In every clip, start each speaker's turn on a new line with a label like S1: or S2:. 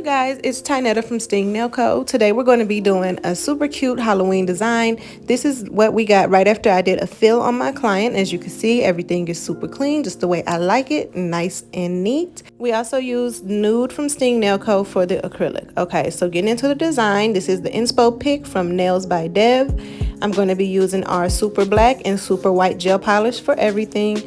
S1: you guys, it's Tynetta from Sting Nail Co. Today we're going to be doing a super cute Halloween design. This is what we got right after I did a fill on my client. As you can see, everything is super clean, just the way I like it, nice and neat. We also used Nude from Sting Nail Co. for the acrylic. Okay, so getting into the design, this is the inspo pick from Nails by Dev. I'm going to be using our super black and super white gel polish for everything.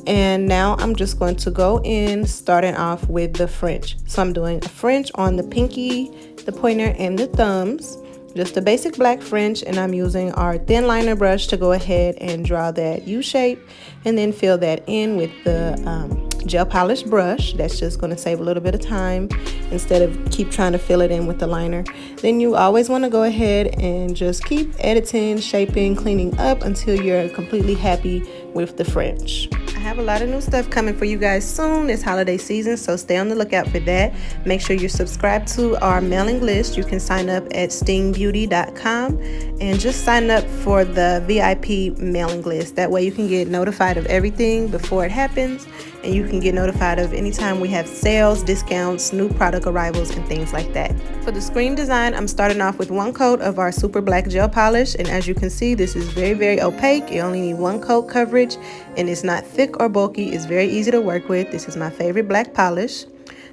S1: And now I'm just going to go in starting off with the French. So I'm doing a French on the pinky, the pointer, and the thumbs. Just a basic black French, and I'm using our thin liner brush to go ahead and draw that U shape and then fill that in with the gel polish brush. That's just going to save a little bit of time instead of keep trying to fill it in with the liner. Then you always want to go ahead and just keep editing, shaping, cleaning up until you're completely happy with the French. I have a lot of new stuff coming for you guys soon. It's holiday season, so stay on the lookout for that. Make sure you're subscribed to our mailing list. You can sign up at stingbeauty.com and just sign up for the VIP mailing list. That way you can get notified of everything before it happens, and you can get notified of anytime we have sales, discounts, new product arrivals, and things like that. For the screen design, I'm starting off with one coat of our super black gel polish, and as you can see, this is very, very opaque. You only need one coat coverage, and it's not thick or bulky. It's very easy to work with. This is my favorite black polish.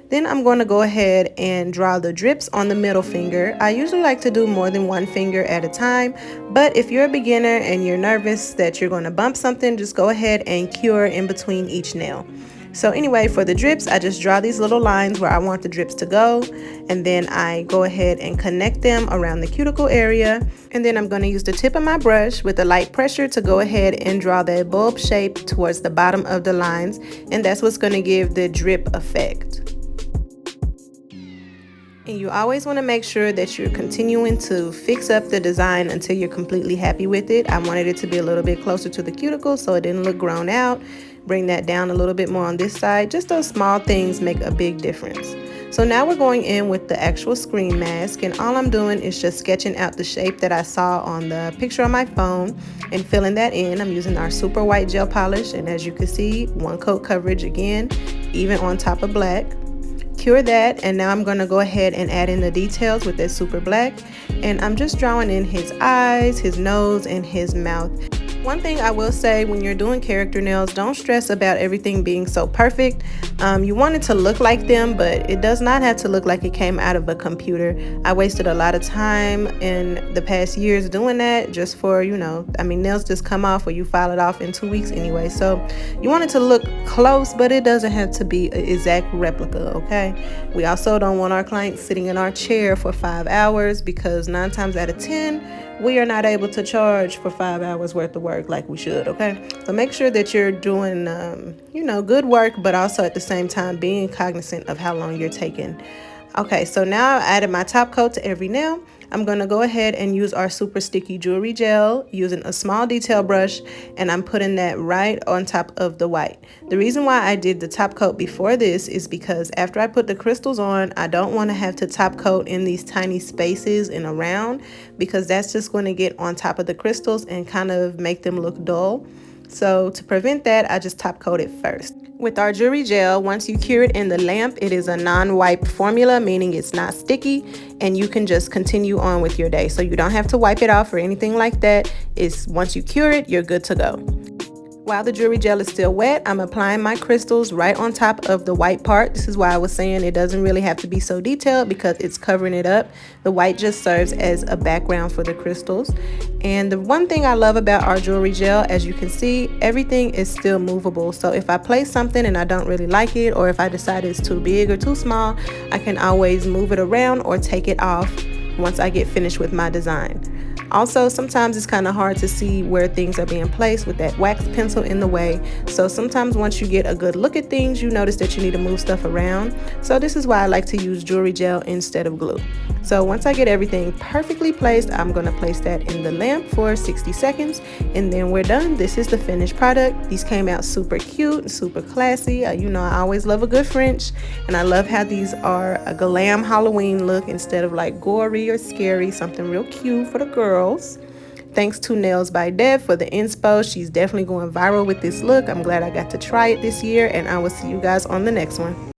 S1: Then I'm going to go ahead and draw the drips on the middle finger. I usually like to do more than one finger at a time, but if you're a beginner and you're nervous that you're going to bump something, just go ahead and cure in between each nail. So anyway, for the drips, I just draw these little lines where I want the drips to go, and then I go ahead and connect them around the cuticle area. And then I'm going to use the tip of my brush with a light pressure to go ahead and draw that bulb shape towards the bottom of the lines, and that's what's going to give the drip effect. And you always want to make sure that you're continuing to fix up the design until you're completely happy with it. I wanted it to be a little bit closer to the cuticle so it didn't look grown out. Bring that down a little bit more on this side. Just those small things make a big difference. So now we're going in with the actual screen mask, and all I'm doing is just sketching out the shape that I saw on the picture on my phone and filling that in. I'm using our super white gel polish, and as you can see, one coat coverage again, even on top of black. Cure that, and now I'm going to go ahead and add in the details with that super black, and I'm just drawing in his eyes, his nose, and his mouth. One thing I will say, when you're doing character nails, don't stress about everything being so perfect. You want it to look like them, but it does not have to look like it came out of a computer. I wasted a lot of time in the past years doing that just for, nails just come off or you file it off in 2 weeks anyway. So you want it to look close, but it doesn't have to be an exact replica, okay? We also don't want our clients sitting in our chair for 5 hours, because 9 times out of 10, we are not able to charge for 5 hours worth of work like we should, okay? So make sure that you're doing, good work, but also at the same time being cognizant of how long you're taking. Okay, so now I added my top coat to every nail. I'm going to go ahead and use our super sticky jewelry gel using a small detail brush, and I'm putting that right on top of the white. The reason why I did the top coat before this is because after I put the crystals on, I don't want to have to top coat in these tiny spaces and around, because that's just going to get on top of the crystals and kind of make them look dull. So to prevent that, I just top coat it first. With our jewelry gel, once you cure it in the lamp, it is a non-wipe formula, meaning it's not sticky, and you can just continue on with your day. So you don't have to wipe it off or anything like that. It's once you cure it, you're good to go. While the jewelry gel is still wet, I'm applying my crystals right on top of the white part. This is why I was saying it doesn't really have to be so detailed, because it's covering it up. The white just serves as a background for the crystals. And the one thing I love about our jewelry gel, as you can see, everything is still movable. So if I place something and I don't really like it, or if I decide it's too big or too small, I can always move it around or take it off once I get finished with my design. Also, sometimes it's kind of hard to see where things are being placed with that wax pencil in the way. So sometimes once you get a good look at things, you notice that you need to move stuff around. So this is why I like to use jewelry gel instead of glue. So once I get everything perfectly placed, I'm going to place that in the lamp for 60 seconds, and then we're done. This is the finished product. These came out super cute and super classy. I always love a good French, and I love how these are a glam Halloween look instead of like gory or scary, something real cute for the girls. Thanks to Nails by Dev for the inspo. She's definitely going viral with this look. I'm glad I got to try it this year, and I will see you guys on the next one.